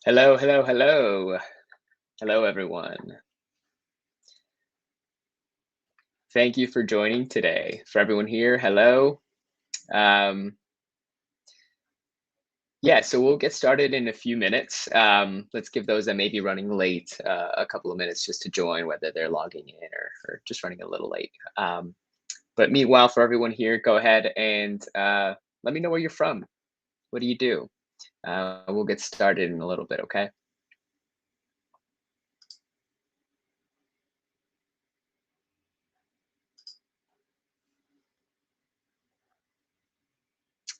Hello, hello, hello. Hello, everyone. Thank you for joining today. For everyone here, hello. Um, yeah, so we'll get started in a few minutes. Let's give those that may be running late a couple of minutes just to join, whether they're logging in or just running a little late. But meanwhile, for everyone here, go ahead and let me know where you're from. What do you do? We'll get started in a little bit, okay?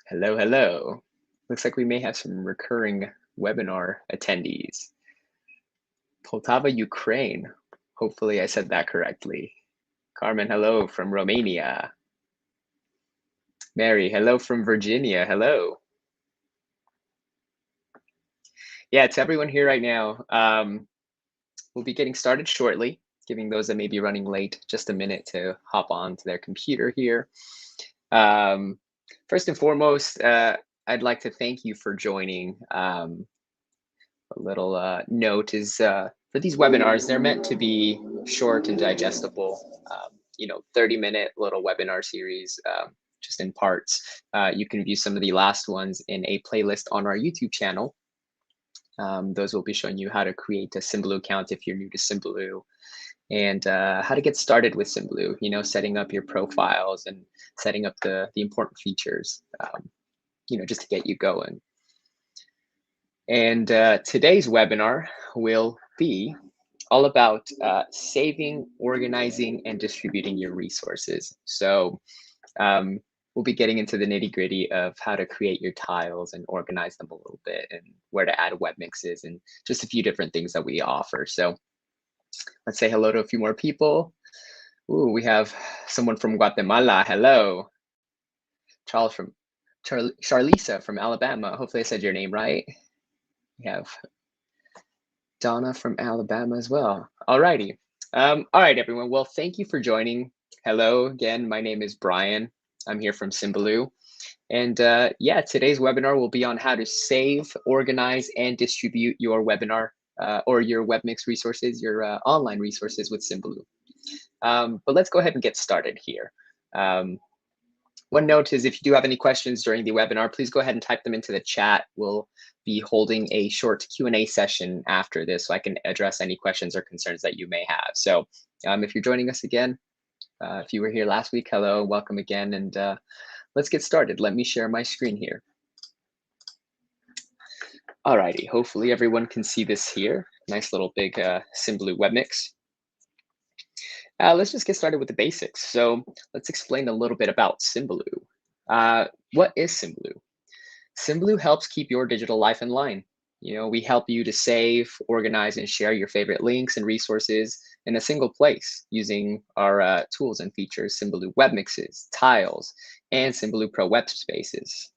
Hello, hello. Looks like we may have some recurring webinar attendees. Poltava, Ukraine. Hopefully I said that correctly. Carmen, hello from Romania. Mary, hello from Virginia. Hello. Yeah, to everyone here right now, we'll be getting started shortly, giving those that may be running late just a minute to hop on to their computer here. First and foremost, I'd like to thank you for joining. A little note is for these webinars, they're meant to be short and digestible, 30-minute little webinar series, just in parts. You can view some of the last ones in a playlist on our YouTube channel. Those will be showing you how to create a Symbaloo account if you're new to Symbaloo, and how to get started with Symbaloo, setting up your profiles and setting up the important features, just to get you going. And today's webinar will be all about saving, organizing, and distributing your resources. So we'll be getting into the nitty gritty of how to create your tiles and organize them a little bit and where to add webmixes and just a few different things that we offer. So let's say hello to a few more people. Ooh, we have someone from Guatemala. Hello. Charlisa from Alabama. Hopefully I said your name right. We have Donna from Alabama as well. All righty. All right, everyone. Well, thank you for joining. Hello again. My name is Brian. I'm here from Symbaloo. And yeah, today's webinar will be on how to save, organize, and distribute your webinar or your Webmix resources, your online resources with Symbaloo. But let's go ahead and get started here. One note is if you do have any questions during the webinar, please go ahead and type them into the chat. We'll be holding a short Q&A session after this so I can address any questions or concerns that you may have. So if you're joining us again, if you were here last week, hello, welcome again. And let's get started. Let me share my screen here. Alrighty, hopefully everyone can see this here. Nice little big Symbaloo Webmix. Let's just get started with the basics. So let's explain a little bit about Symbaloo. What is Symbaloo? Symbaloo helps keep your digital life in line. We help you to save, organize, and share your favorite links and resources in a single place using our tools and features, Symbaloo Webmixes, tiles, and Symbaloo Pro Webspaces.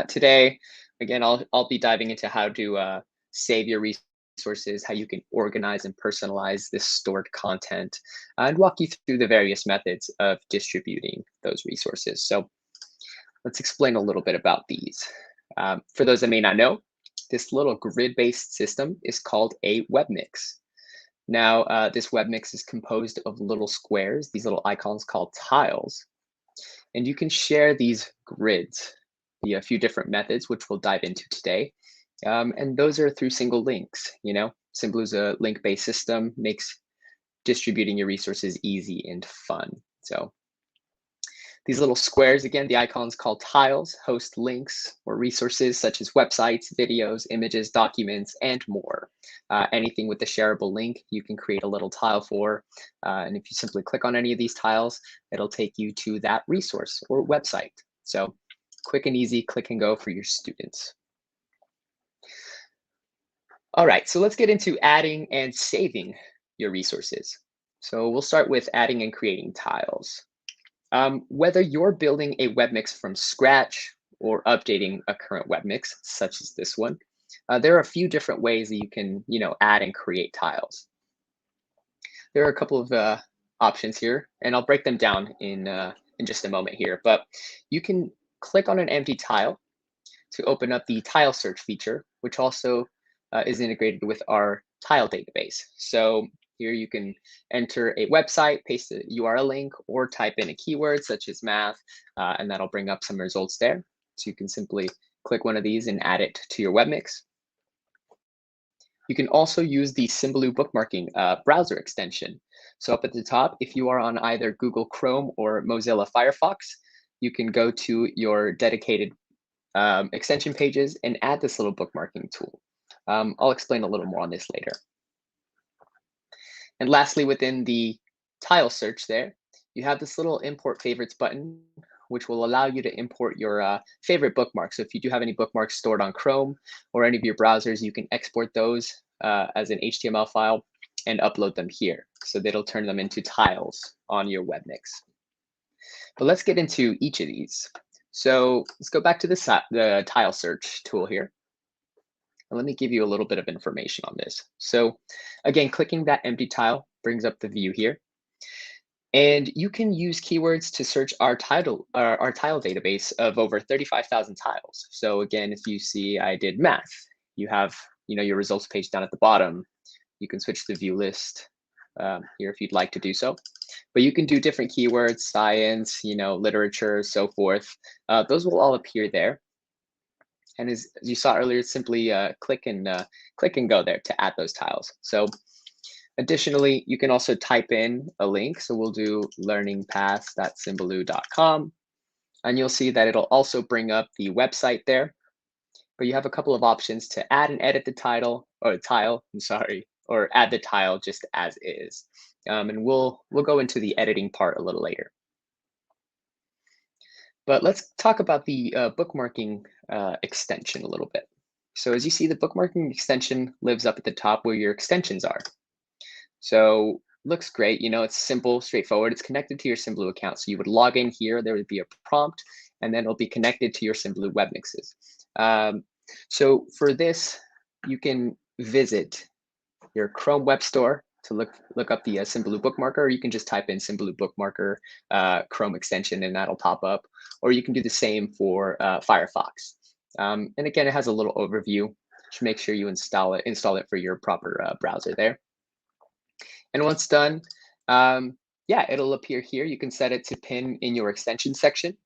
Today, again, I'll be diving into how to save your resources, how you can organize and personalize this stored content, and walk you through the various methods of distributing those resources. So let's explain a little bit about these. For those that may not know, this little grid-based system is called a webmix. Now, this webmix is composed of little squares, these little icons called tiles, and you can share these grids via a few different methods, which we'll dive into today. And those are through single links. Symbaloo's a link-based system, makes distributing your resources easy and fun. So these little squares, again, the icons called tiles, host links or resources such as websites, videos, images, documents, and more. Anything with a shareable link, you can create a little tile for. And if you simply click on any of these tiles, it'll take you to that resource or website. So quick and easy, click and go for your students. All right, so let's get into adding and saving your resources. So we'll start with adding and creating tiles. Whether you're building a webmix from scratch or updating a current webmix, such as this one, there are a few different ways that you can, add and create tiles. There are a couple of options here, and I'll break them down in just a moment here. But you can click on an empty tile to open up the tile search feature which also is integrated with our tile database. So here you can enter a website, paste a URL link, or type in a keyword such as math, and that'll bring up some results there. So you can simply click one of these and add it to your Webmix. You can also use the Symbaloo bookmarking browser extension. So up at the top, if you are on either Google Chrome or Mozilla Firefox, you can go to your dedicated extension pages and add this little bookmarking tool. I'll explain a little more on this later. And lastly, within the tile search there, you have this little import favorites button, which will allow you to import your favorite bookmarks. So if you do have any bookmarks stored on Chrome or any of your browsers, you can export those as an HTML file and upload them here. So that'll turn them into tiles on your Webmix. But let's get into each of these. So let's go back to the tile search tool here. And let me give you a little bit of information on this. So again, clicking that empty tile brings up the view here. And you can use keywords to search our tile database of over 35,000 tiles. So again, if you see I did math, you have your results page down at the bottom. You can switch to view list here if you'd like to do so. But you can do different keywords, science, literature, so forth. Those will all appear there. And as you saw earlier, simply click and go there to add those tiles. So additionally, you can also type in a link. So we'll do learningpaths.symbaloo.com. And you'll see that it'll also bring up the website there. But you have a couple of options to add and edit the tile, or add the tile just as is. And we'll go into the editing part a little later. But let's talk about the bookmarking extension a little bit. So as you see, the bookmarking extension lives up at the top where your extensions are. So looks great. It's simple, straightforward. It's connected to your Symbaloo account. So you would log in here. There would be a prompt, and then it'll be connected to your Symbaloo Webmixes. So for this, you can visit your Chrome Web Store to look up the Symbaloo Bookmarker, or you can just type in Symbaloo Bookmarker Chrome extension, and that'll pop up. Or you can do the same for Firefox. And again, it has a little overview. Just make sure you install it for your proper browser there. And once done, it'll appear here. You can set it to pin in your extension section.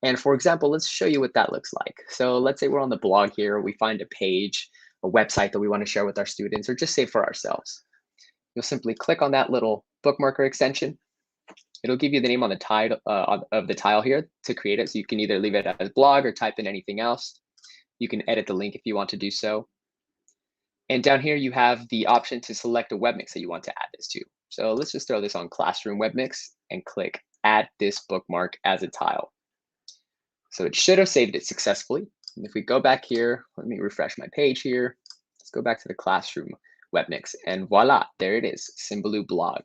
And for example, let's show you what that looks like. So let's say we're on the blog here. We find a page, a website that we want to share with our students, or just save for ourselves. You'll simply click on that little bookmarker extension. It'll give you the name on the tile of the tile here to create it. So you can either leave it as blog or type in anything else. You can edit the link if you want to do so. And down here, you have the option to select a Webmix that you want to add this to. So let's just throw this on Classroom Webmix and click Add this bookmark as a tile. So it should have saved it successfully. And if we go back here, let me refresh my page here. Let's go back to the Classroom Webmix, and voila, there it is, Symbaloo blog.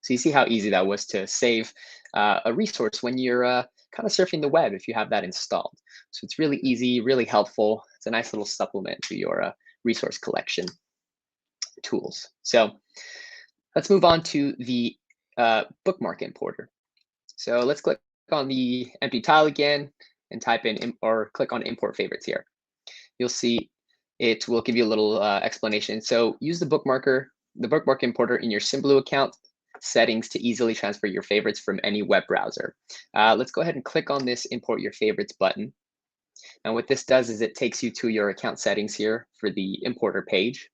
So you see how easy that was to save a resource when you're kind of surfing the web if you have that installed. So it's really easy, really helpful. It's a nice little supplement to your resource collection tools. So let's move on to the Bookmark Importer. So let's click on the empty tile again and type in or click on Import Favorites here. You'll see it will give you a little explanation. So use the Bookmark Importer in your Symbaloo account settings to easily transfer your favorites from any web browser. Let's go ahead and click on this Import Your Favorites button. And what this does is it takes you to your account settings here for the importer page.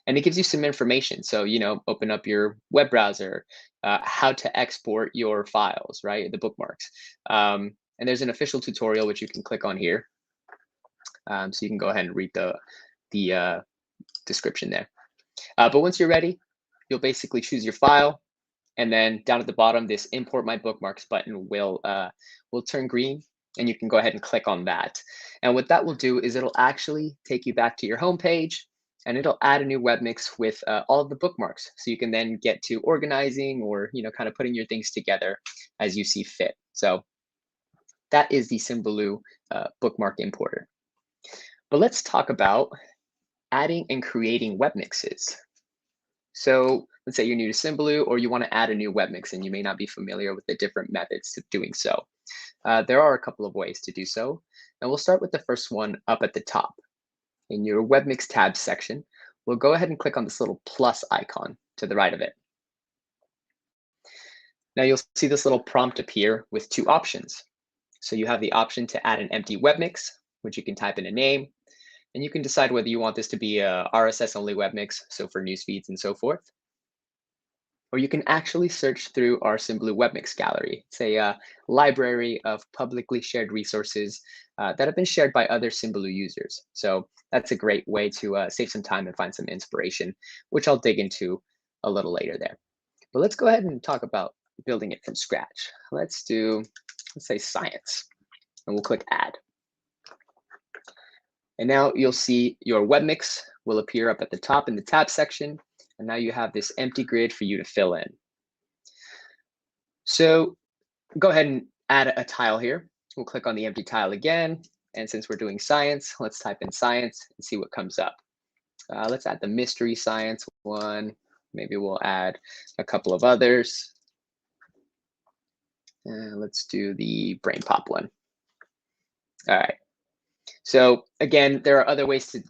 And it gives you some information. So, open up your web browser, how to export your files, right? The bookmarks. And there's an official tutorial, which you can click on here. So you can go ahead and read the description there. But once you're ready, you'll basically choose your file. And then down at the bottom, this Import My Bookmarks button will turn green. And you can go ahead and click on that. And what that will do is it'll actually take you back to your home page. And it'll add a new Webmix with all of the bookmarks. So you can then get to organizing or, kind of putting your things together as you see fit. So that is the Symbaloo Bookmark Importer. But let's talk about adding and creating Webmixes. So let's say you're new to Symbaloo or you want to add a new Webmix and you may not be familiar with the different methods of doing so. There are a couple of ways to do so. And we'll start with the first one up at the top. in your Webmix tab section, we'll go ahead and click on this little plus icon to the right of it. Now you'll see this little prompt appear with two options. So you have the option to add an empty webmix, which you can type in a name, and you can decide whether you want this to be a RSS only webmix, so for news feeds and so forth. Or you can actually search through our Symbaloo Webmix gallery. It's a library of publicly shared resources that have been shared by other Symbaloo users. So that's a great way to save some time and find some inspiration, which I'll dig into a little later there. But let's go ahead and talk about building it from scratch. Let's say science, and we'll click add. And now you'll see your webmix will appear up at the top in the tab section. And now you have this empty grid for you to fill in. So go ahead and add a tile here. We'll click on the empty tile again. And since we're doing science, let's type in science and see what comes up. Let's add the mystery science one. Maybe we'll add a couple of others. Let's do the brain pop one. All right. So again, there are other ways to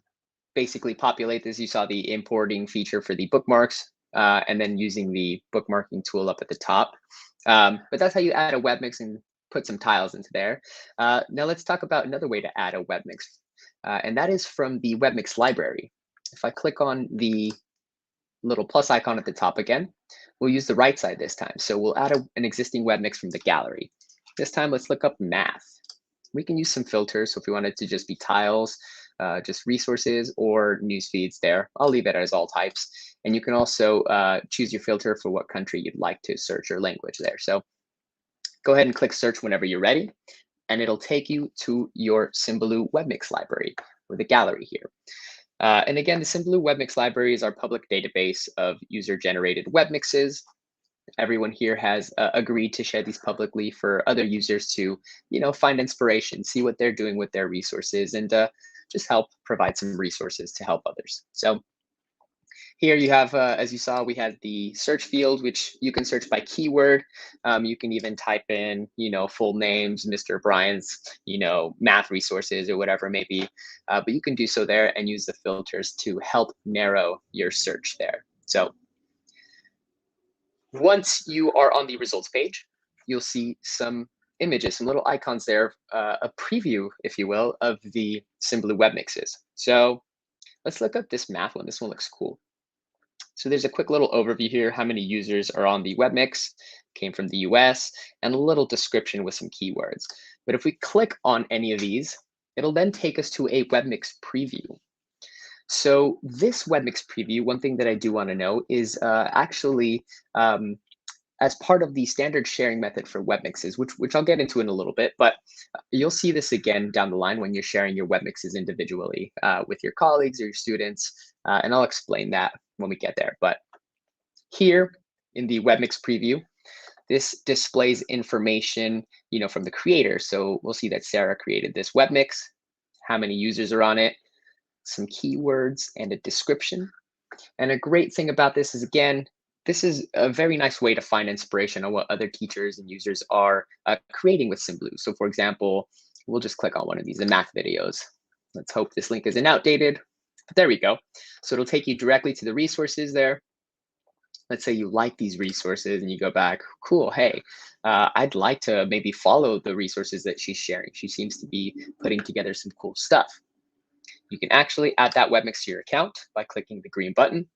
basically populate this. You saw the importing feature for the bookmarks and then using the bookmarking tool up at the top. But that's how you add a webmix and put some tiles into there. Now let's talk about another way to add a webmix, and that is from the Webmix Library. If I click on the little plus icon at the top again, we'll use the right side this time. So we'll add an existing webmix from the gallery. This time, let's look up math. We can use some filters. So if we wanted to just be tiles, just resources or news feeds there, I'll leave it as all types. And you can also choose your filter for what country you'd like to search or language there. So go ahead and click search whenever you're ready, and it'll take you to your Symbaloo Webmix library or the gallery here. And again, the Symbaloo Webmix Library is our public database of user-generated webmixes. Everyone here has agreed to share these publicly for other users to, find inspiration, see what they're doing with their resources, and just help provide some resources to help others. So here you have, as you saw, we had the search field, which you can search by keyword. You can even type in, full names, Mr. Brian's, math resources or whatever it may be. But you can do so there and use the filters to help narrow your search there. So once you are on the results page, you'll see some images, some little icons there, a preview, if you will, of the Symbaloo Webmixes. So let's look up this math one. This one looks cool. So there's a quick little overview here, how many users are on the webmix, came from the US, and a little description with some keywords. But if we click on any of these, it'll then take us to a webmix preview. So this webmix preview, one thing that I do want to know is actually as part of the standard sharing method for webmixes, which I'll get into in a little bit, but you'll see this again down the line when you're sharing your webmixes individually with your colleagues or your students, and I'll explain that when we get there. But here in the webmix preview, this displays information, from the creator. So we'll see that Sarah created this webmix, how many users are on it, some keywords, and a description. And a great thing about this is, again, this is a very nice way to find inspiration on what other teachers and users are creating with Symbaloo. So for example, we'll just click on one of these, the math videos. Let's hope this link isn't outdated, but there we go. So it'll take you directly to the resources there. Let's say you like these resources and you go back, cool, hey, I'd like to maybe follow the resources that she's sharing. She seems to be putting together some cool stuff. You can actually add that webmix to your account by clicking the green button.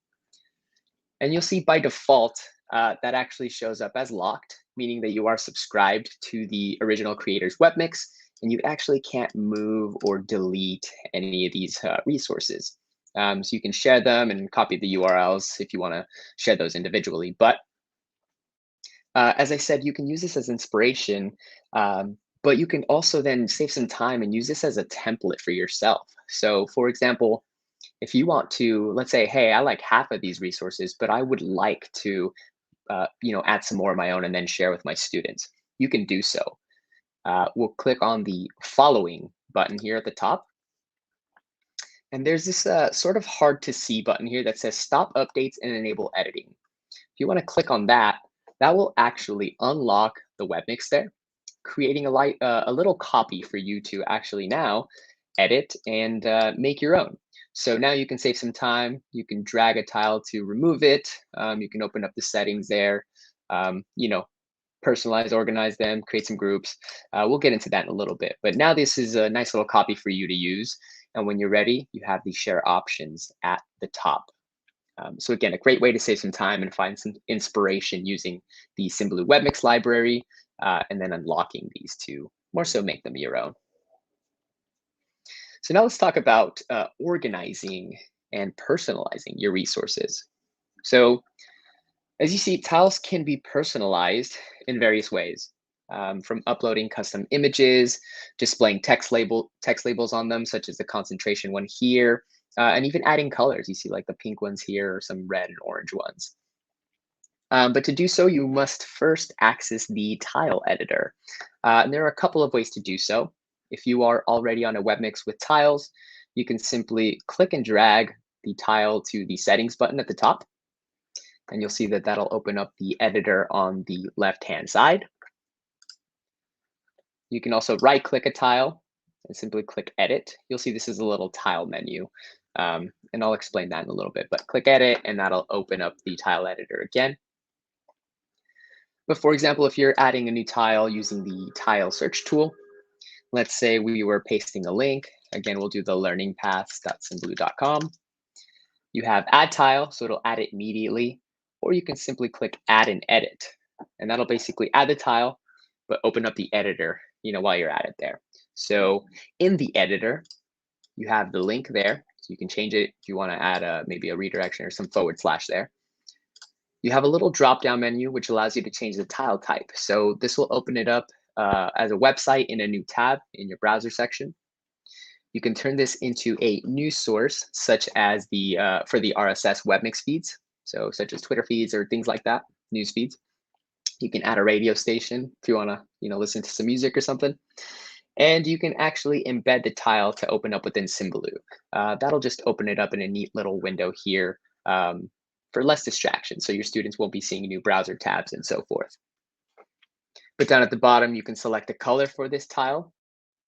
And you'll see by default, that actually shows up as locked, meaning that you are subscribed to the original creator's webmix, and you actually can't move or delete any of these resources. So you can share them and copy the URLs if you want to share those individually. But as I said, you can use this as inspiration, but you can also then save some time and use this as a template for yourself. So for example, if you want to, let's say, hey, I like half of these resources, but I would like to, add some more of my own and then share with my students, you can do so. We'll click on the following button here at the top. And there's this sort of hard to see button here that says stop updates and enable editing. If you want to click on that, that will actually unlock the webmix there, creating a little copy for you to actually now edit and make your own. So now you can save some time. You can drag a tile to remove it. You can open up the settings there. You know, personalize, organize them, create some groups. We'll get into that in a little bit. But now this is a nice little copy for you to use. And when you're ready, you have the share options at the top. So again, a great way to save some time and find some inspiration using the Symbaloo Webmix library, and then unlocking these to more so make them your own. So now let's talk about organizing and personalizing your resources. So as you see, tiles can be personalized in various ways, from uploading custom images, displaying text labels on them, such as the concentration one here, and even adding colors. You see like the pink ones here, or some red and orange ones. But to do so, you must first access the tile editor. And there are a couple of ways to do so. If you are already on a Webmix with tiles, you can simply click and drag the tile to the settings button at the top. And you'll see that that'll open up the editor on the left-hand side. You can also right-click a tile and simply click Edit. You'll see this is a little tile menu. And I'll explain that in a little bit, but click Edit and that'll open up the tile editor again. But for example, if you're adding a new tile using the tile search tool, let's say we were pasting a link. Again, we'll do the learningpaths.symbaloo.com. You have add tile, so it'll add it immediately, or you can simply click add and edit. And that'll basically add the tile, but open up the editor, while you're at it there. So in the editor, you have the link there. So you can change it if you want to add maybe a redirection or some / there. You have a little drop-down menu, which allows you to change the tile type. So this will open it up as a website in a new tab in your browser section. You can turn this into a news source, such as for the RSS Webmix feeds, so such as Twitter feeds or things like that, news feeds. You can add a radio station if you want to, listen to some music or something. And you can actually embed the tile to open up within Symbaloo. That'll just open it up in a neat little window here for less distraction, so your students won't be seeing new browser tabs and so forth. But down at the bottom, you can select a color for this tile.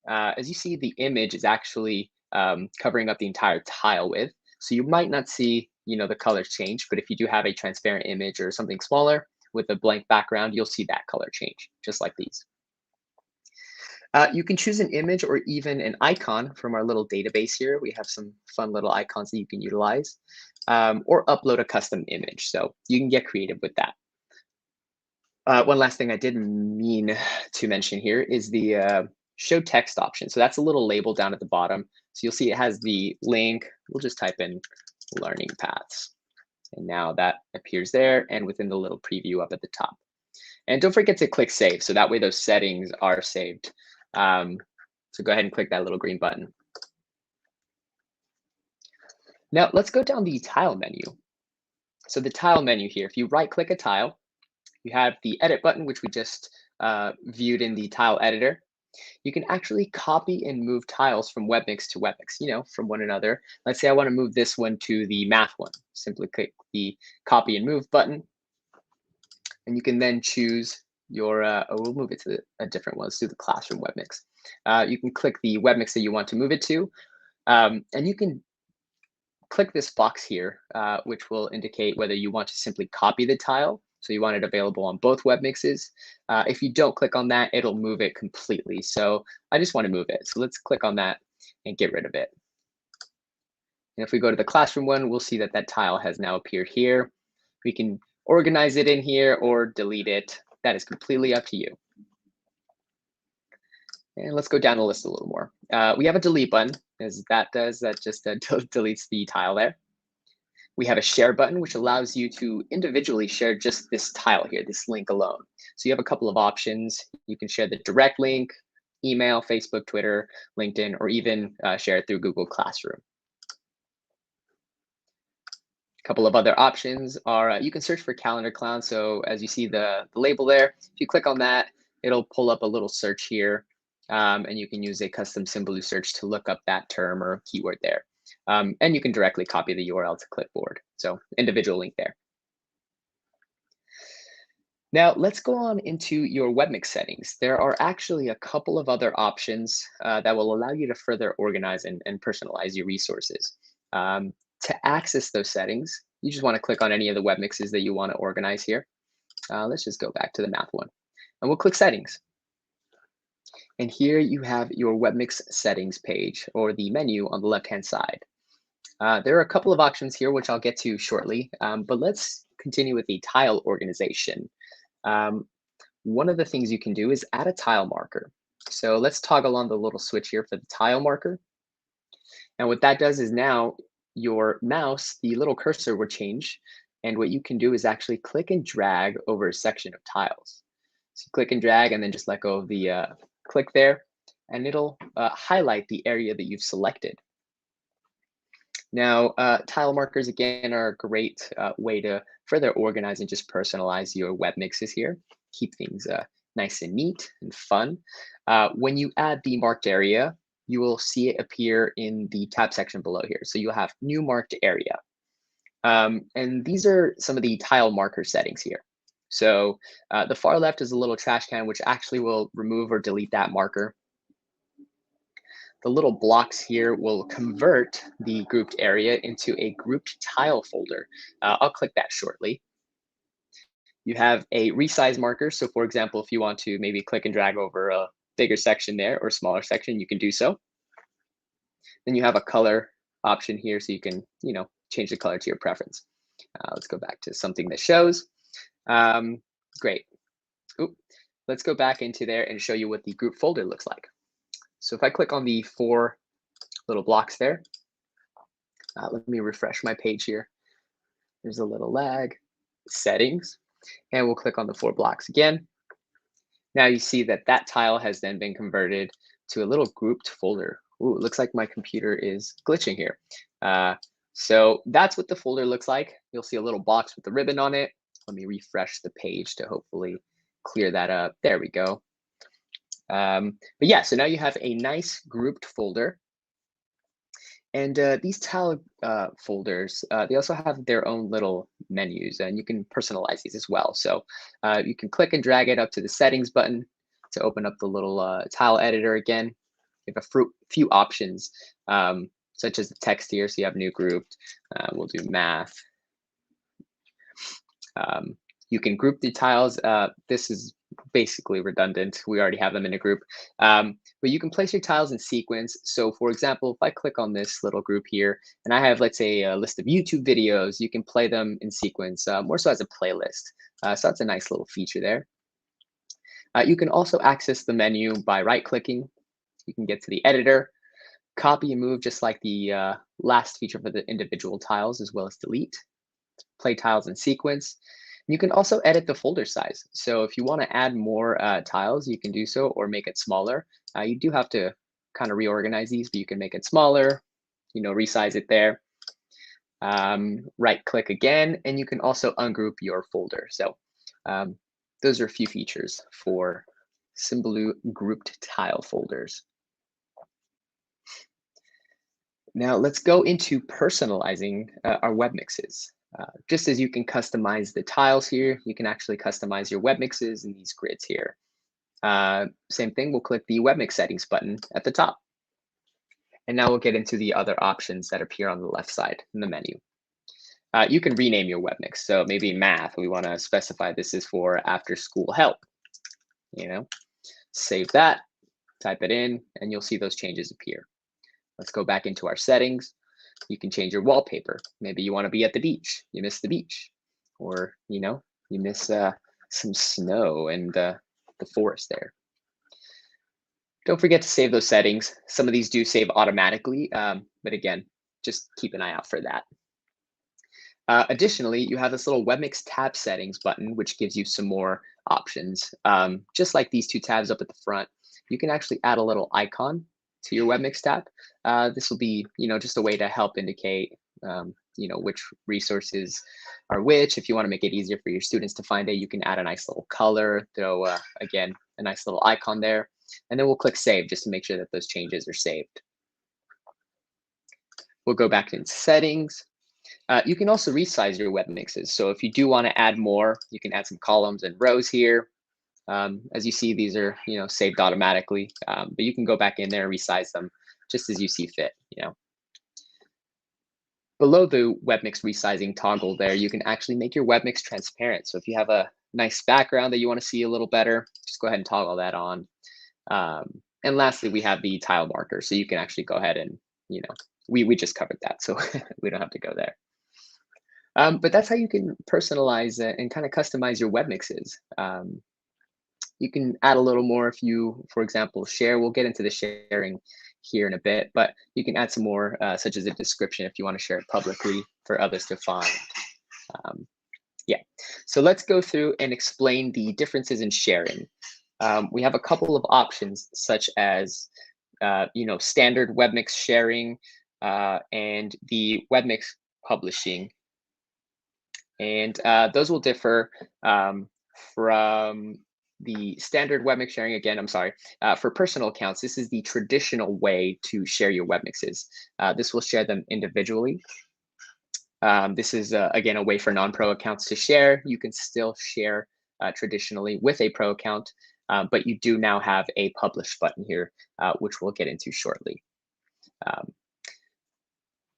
As you see, the image is actually covering up the entire tile width. So you might not see, the colors change, but if you do have a transparent image or something smaller with a blank background, you'll see that color change, just like these. You can choose an image or even an icon from our little database here. We have some fun little icons that you can utilize, or upload a custom image. So you can get creative with that. One last thing I didn't mean to mention here is the show text option. So that's a little label down at the bottom. So you'll see it has the link. We'll just type in learning paths. And now that appears there and within the little preview up at the top. And don't forget to click save. So that way those settings are saved. So go ahead and click that little green button. Now let's go down the tile menu. So the tile menu here, if you right click a tile, you have the edit button, which we just viewed in the tile editor. You can actually copy and move tiles from Webmix to Webmix, from one another. Let's say I want to move this one to the math one. Simply click the copy and move button. And you can then choose your, we'll move it to a different one. Let's do the classroom Webmix. You can click the Webmix that you want to move it to. And you can click this box here, which will indicate whether you want to simply copy the tile. So you want it available on both Webmixes. If you don't click on that, it'll move it completely. So I just want to move it. So let's click on that and get rid of it. And if we go to the classroom one, we'll see that that tile has now appeared here. We can organize it in here or delete it. That is completely up to you. And let's go down the list a little more. We have a delete button, as that just deletes the tile there. We have a share button, which allows you to individually share just this tile here, this link alone. So you have a couple of options. You can share the direct link, email, Facebook, Twitter, LinkedIn, or even share it through Google Classroom. A couple of other options are you can search for Calendar Clown. So as you see the label there, if you click on that, it'll pull up a little search here. And you can use a custom Symbaloo search to look up that term or keyword there. And you can directly copy the URL to clipboard. So individual link there. Now let's go on into your Webmix settings. There are actually a couple of other options that will allow you to further organize and personalize your resources. To access those settings, you just want to click on any of the web mixes that you want to organize here. Let's just go back to the math one, and we'll click Settings. And here you have your Webmix Settings page, or the menu on the left-hand side. There are a couple of options here, which I'll get to shortly, but let's continue with the tile organization. One of the things you can do is add a tile marker. So let's toggle on the little switch here for the tile marker. And what that does is now your mouse, the little cursor will change. And what you can do is actually click and drag over a section of tiles. So click and drag and then just let go of the click there, and it'll highlight the area that you've selected. Now, tile markers, again, are a great way to further organize and just personalize your web mixes here. Keep things nice and neat and fun. When you add the marked area, you will see it appear in the tab section below here. So you'll have new marked area. And these are some of the tile marker settings here. So the far left is a little trash can, which actually will remove or delete that marker. The little blocks here will convert the grouped area into a grouped tile folder. I'll click that shortly. You have a resize marker. So for example, if you want to maybe click and drag over a bigger section there or smaller section, you can do so. Then you have a color option here, so you can, change the color to your preference. Let's go back to something that shows. Great. Oop. Let's go back into there and show you what the group folder looks like. So if I click on the 4 little blocks there, let me refresh my page here. There's a little lag. Settings, and we'll click on the 4 blocks again. Now you see that that tile has then been converted to a little grouped folder. Ooh, it looks like my computer is glitching here. So that's what the folder looks like. You'll see a little box with the ribbon on it. Let me refresh the page to hopefully clear that up. There we go. But yeah, so now you have a nice grouped folder. And these tile folders, they also have their own little menus, and you can personalize these as well. So you can click and drag it up to the settings button to open up the little tile editor again. You have a few options, such as the text here. So you have new grouped. We'll do math. You can group the tiles. This is basically redundant. We already have them in a group. But you can place your tiles in sequence. So for example, if I click on this little group here, and I have, let's say, a list of YouTube videos, you can play them in sequence, more so as a playlist. So that's a nice little feature there. You can also access the menu by right-clicking. You can get to the editor, copy and move just like the last feature for the individual tiles, as well as delete. Play tiles in sequence. You can also edit the folder size. So if you want to add more tiles, you can do so, or make it smaller. You do have to kind of reorganize these, but you can make it smaller, resize it there. Right click again, and you can also ungroup your folder. So those are a few features for Symbaloo grouped tile folders. Now let's go into personalizing our web mixes. Just as you can customize the tiles here, you can actually customize your web mixes in these grids here. Same thing, we'll click the Webmix Settings button at the top. And now we'll get into the other options that appear on the left side in the menu. You can rename your web mix. So maybe math, we want to specify this is for after school help. Save that, type it in, and you'll see those changes appear. Let's go back into our settings. You can change your wallpaper. Maybe you want to be at the beach. You miss the beach. Or, you miss some snow and the forest there. Don't forget to save those settings. Some of these do save automatically, but again, just keep an eye out for that. Additionally, you have this little Webmix tab settings button, which gives you some more options. Just like these 2 tabs up at the front, you can actually add a little icon to your Webmix tab. This will be, just a way to help indicate, which resources are which. If you want to make it easier for your students to find it, you can add a nice little color, throw, again, a nice little icon there. And then we'll click Save just to make sure that those changes are saved. We'll go back into Settings. You can also resize your web mixes. So if you do want to add more, you can add some columns and rows here. As you see, these are saved automatically, but you can go back in there and resize them just as you see fit. below the Webmix resizing toggle there, you can actually make your Webmix transparent. So if you have a nice background that you want to see a little better, just go ahead and toggle that on. And lastly, we have the tile marker. So you can actually go ahead and, we just covered that, so we don't have to go there. But that's how you can personalize and kind of customize your Webmixes. You can add a little more if you, for example, share. We'll get into the sharing here in a bit, but you can add some more, such as a description if you want to share it publicly for others to find. Yeah, so let's go through and explain the differences in sharing. We have a couple of options, such as standard Webmix sharing and the Webmix publishing. And those will differ from the standard Webmix sharing. Again, I'm sorry, for personal accounts, this is the traditional way to share your Webmixes. This will share them individually. This is, again, a way for non-pro accounts to share. You can still share traditionally with a pro account, but you do now have a publish button here, which we'll get into shortly.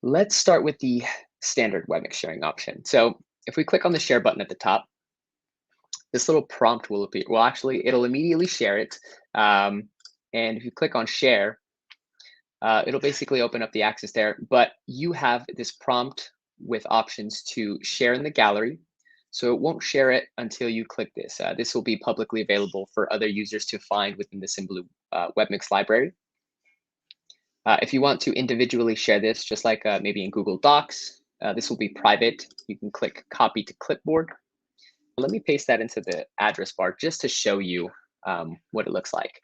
Let's start with the standard Webmix sharing option. So if we click on the share button at the top, this little prompt will appear. Well, actually, it'll immediately share it. And if you click on share, it'll basically open up the access there. But you have this prompt with options to share in the gallery. So it won't share it until you click this. This will be publicly available for other users to find within the Symbaloo Webmix Library. If you want to individually share this, just like maybe in Google Docs, this will be private. You can click copy to clipboard. Let me paste that into the address bar just to show you what it looks like.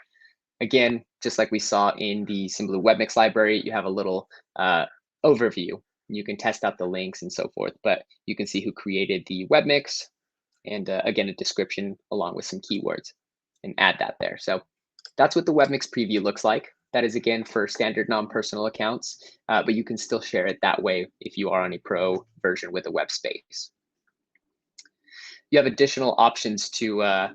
Again, just like we saw in the Symbaloo Webmix library, you have a little overview. You can test out the links and so forth, but you can see who created the Webmix and again, a description along with some keywords and add that there. So that's what the Webmix preview looks like. That is, again, for standard non-personal accounts, but you can still share it that way if you are on a pro version with a Webspace. You have additional options to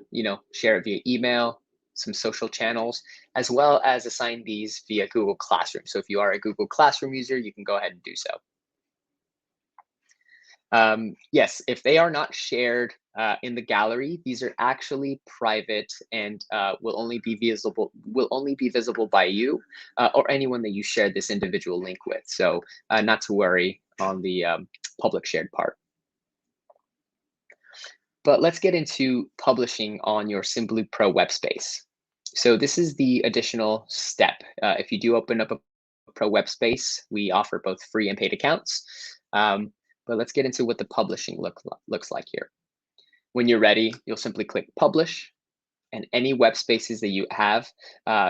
share it via email, some social channels, as well as assign these via Google Classroom. So if you are a Google Classroom user, you can go ahead and do so. Yes, if they are not shared in the gallery, these are actually private and will only be visible by you or anyone that you share this individual link with. So not to worry on the public shared part. But let's get into publishing on your Symbaloo Pro Webspace. So this is the additional step. If you do open up a Pro Webspace, we offer both free and paid accounts. But let's get into what the publishing looks like here. When you're ready, you'll simply click Publish, and any web spaces that you have,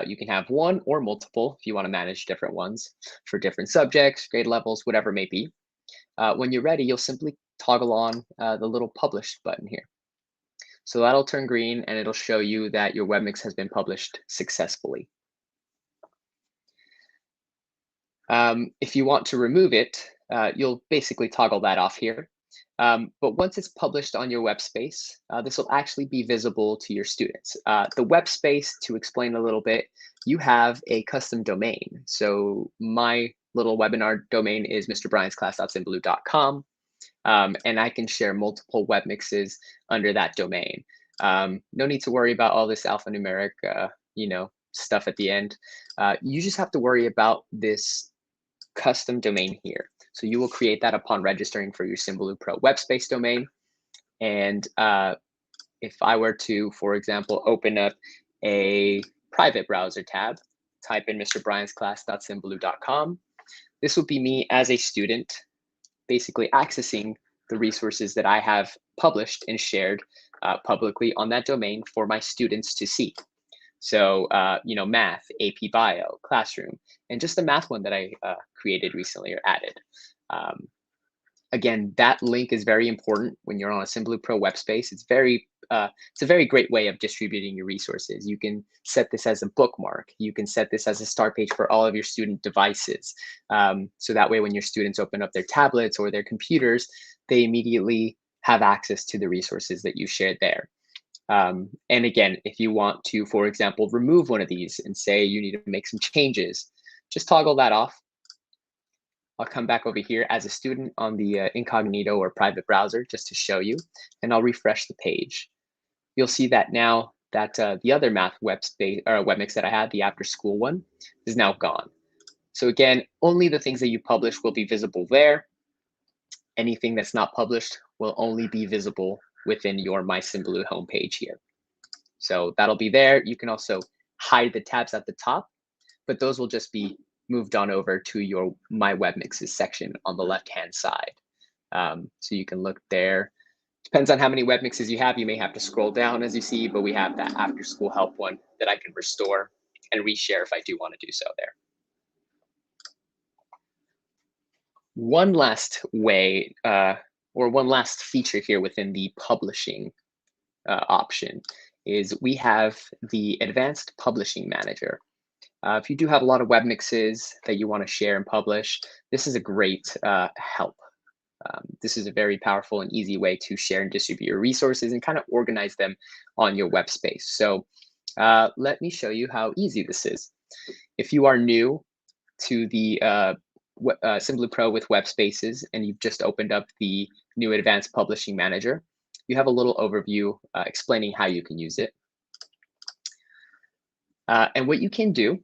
you can have one or multiple if you want to manage different ones for different subjects, grade levels, whatever it may be. When you're ready, you'll simply toggle on the little Publish button here. So that'll turn green, and it'll show you that your Webmix has been published successfully. If you want to remove it, you'll basically toggle that off here. But once it's published on your Webspace, this will actually be visible to your students. The Webspace, to explain a little bit, you have a custom domain. So my little webinar domain is mrbriansclass.symbaloo.com, and I can share multiple Webmixes under that domain. No need to worry about all this alphanumeric, stuff at the end. You just have to worry about this custom domain here. So you will create that upon registering for your Symbaloo Pro Webspace domain. And if I were to, for example, open up a private browser tab, type in mrbriansclass.symbaloo.com, this would be me as a student basically accessing the resources that I have published and shared publicly on that domain for my students to see. So, math, AP Bio, Classroom, and just the math one that I created recently or added. Again, that link is very important when you're on a Symbaloo Pro Webspace. It's a very great way of distributing your resources. You can set this as a bookmark. You can set this as a start page for all of your student devices. So that way, when your students open up their tablets or their computers, they immediately have access to the resources that you shared there. And again, if you want to, for example, remove one of these and say you need to make some changes, just toggle that off. I'll come back over here as a student on the incognito or private browser just to show you, and I'll refresh the page. You'll see that now that the other math webmix that I had, the after school one, is now gone. So again, only the things that you publish will be visible there. Anything that's not published will only be visible within your My Symbaloo homepage here. So that'll be there. You can also hide the tabs at the top, but those will just be moved on over to your My Webmixes section on the left-hand side. So you can look there. Depends on how many webmixes you have. You may have to scroll down as you see, but we have that after school help one that I can restore and reshare if I do want to do so there. One last way or one last feature here within the publishing option is we have the Advanced Publishing Manager. If you do have a lot of webmixes that you want to share and publish, this is a great help. This is a very powerful and easy way to share and distribute your resources and kind of organize them on your web space. So let me show you how easy this is. If you are new to the Symbaloo Pro with Webspaces and you've just opened up the new Advanced Publishing Manager, you have a little overview explaining how you can use it. And what you can do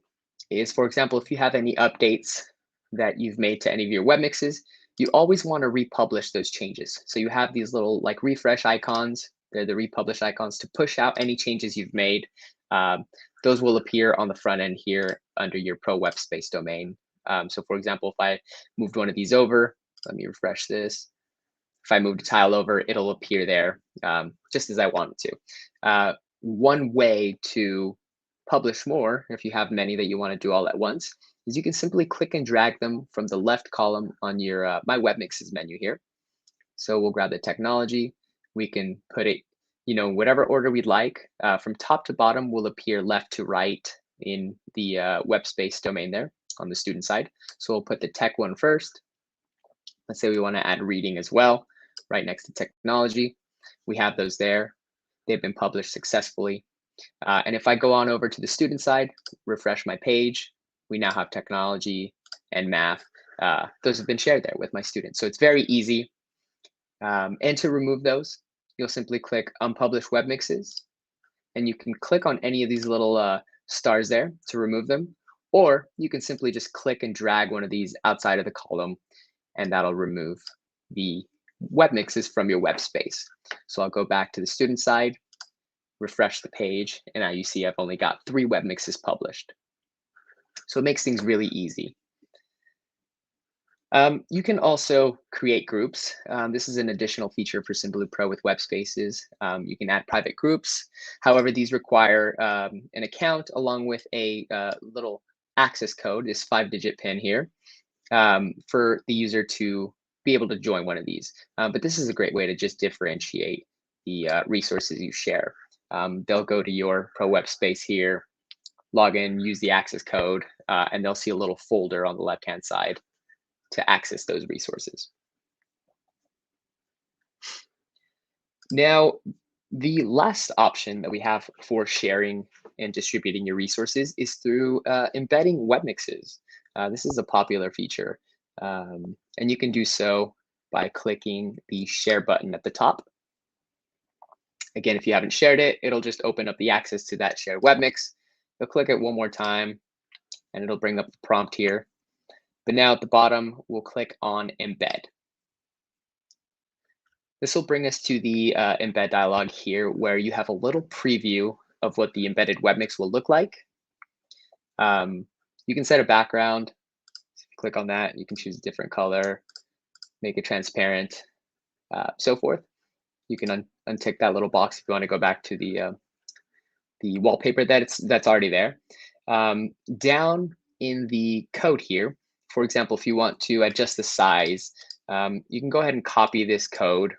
is, for example, if you have any updates that you've made to any of your webmixes, you always want to republish those changes. So you have these little like refresh icons. They're the republish icons to push out any changes you've made. Those will appear on the front end here under your Pro Webspace domain. So for example, if I moved one of these over, let me refresh this. If I moved a tile over, it'll appear there just as I want it to. One way to publish more, if you have many that you want to do all at once, is you can simply click and drag them from the left column on your My Webmixes menu here. So we'll grab the technology. We can put it, whatever order we'd like. From top to bottom will appear left to right in the Webspace domain there on the student side. So we'll put the tech one first. Let's say we want to add reading as well, right next to technology. We have those there. They've been published successfully. And if I go on over to the student side, refresh my page, we now have technology and math. Those have been shared there with my students. So it's very easy. And to remove those, you'll simply click Unpublished Webmixes. And you can click on any of these little stars there to remove them. Or you can simply just click and drag one of these outside of the column, and that'll remove the webmixes from your web space. So I'll go back to the student side, refresh the page, and now you see I've only got 3 webmixes published. So it makes things really easy. You can also create groups. This is an additional feature for Symbaloo Pro with Webspaces. You can add private groups. However, these require an account along with a little access code, this 5-digit PIN here, for the user to be able to join one of these. But this is a great way to just differentiate the resources you share. They'll go to your Pro Webspace here, log in, use the access code, and they'll see a little folder on the left-hand side to access those resources. Now, the last option that we have for sharing and distributing your resources is through embedding webmixes. This is a popular feature, and you can do so by clicking the share button at the top. Again, if you haven't shared it, it'll just open up the access to that shared webmix. You'll click it one more time, and it'll bring up the prompt here. But now at the bottom, we'll click on Embed. This will bring us to the Embed dialog here, where you have a little preview of what the embedded webmix will look like. You can set a background. If you click on that, you can choose a different color, make it transparent, so forth. You can untick that little box if you want to go back to the wallpaper that's already there. Down in the code here, for example, if you want to adjust the size, you can go ahead and copy this code.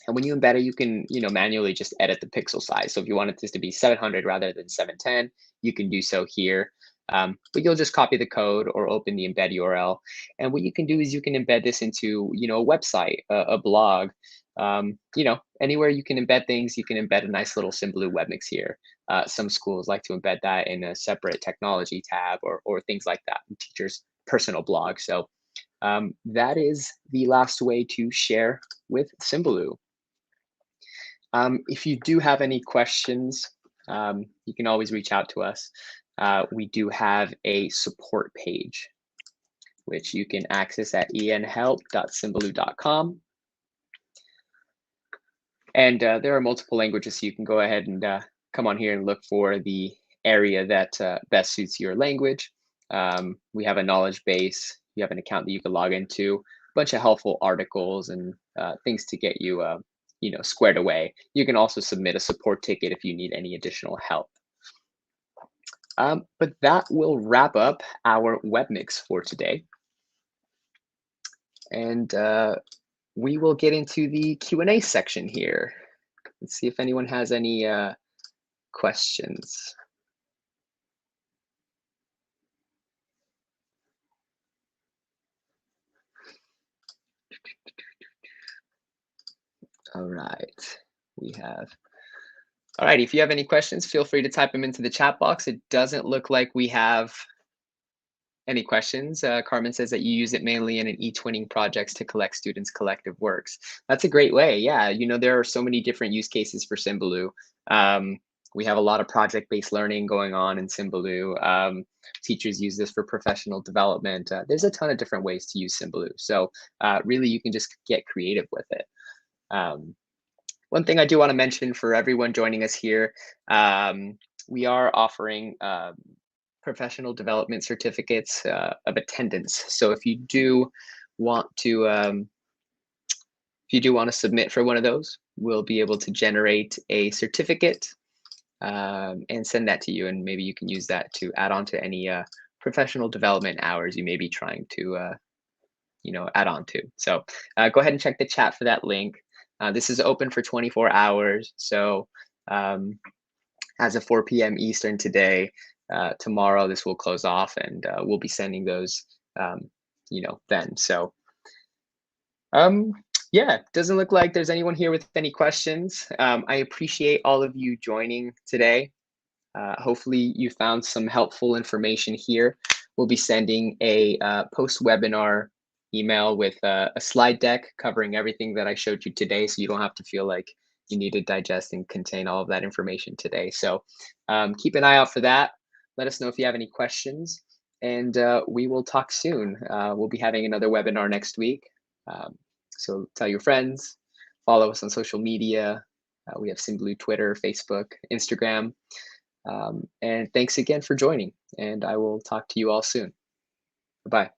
And when you embed it, you can manually just edit the pixel size. So if you wanted this to be 700 rather than 710, you can do so here. But you'll just copy the code or open the embed URL. And what you can do is you can embed this into a website, a blog, anywhere you can embed things. You can embed a nice little Symbaloo Webmix here. Some schools like to embed that in a separate technology tab or things like that, teachers' personal blog. So that is the last way to share with Symbaloo. If you do have any questions, you can always reach out to us. We do have a support page, which you can access at enhelp.symbaloo.com. And there are multiple languages, so you can go ahead and come on here and look for the area that best suits your language. We have a knowledge base. You have an account that you can log into, a bunch of helpful articles and things to get you, squared away. You can also submit a support ticket if you need any additional help. But that will wrap up our Webmix for today. And we will get into the Q&A section here. Let's see if anyone has any questions. All right, we have. All right, if you have any questions, feel free to type them into the chat box. It doesn't look like we have any questions. Carmen says that you use it mainly in an e-twinning projects to collect students' collective works. That's a great way. Yeah, there are so many different use cases for Symbaloo. We have a lot of project-based learning going on in Symbaloo. Teachers use this for professional development. There's a ton of different ways to use Symbaloo. So really, you can just get creative with it. One thing I do want to mention for everyone joining us here, we are offering professional development certificates of attendance. So if you do want to submit for one of those, we'll be able to generate a certificate and send that to you, and maybe you can use that to add on to any professional development hours you may be trying to add on to. So go ahead and check the chat for that link. This is open for 24 hours. So as of 4 p.m. Eastern today, tomorrow this will close off, and we'll be sending those, then. So yeah, doesn't look like there's anyone here with any questions. I appreciate all of you joining today. Hopefully you found some helpful information here. We'll be sending a post-webinar email with a slide deck covering everything that I showed you today, so you don't have to feel like you need to digest and contain all of that information today. So keep an eye out for that. Let us know if you have any questions, and we will talk soon. We'll be having another webinar next week. So tell your friends, follow us on social media. We have Symbaloo Twitter, Facebook, Instagram. And thanks again for joining, and I will talk to you all soon. Bye-bye.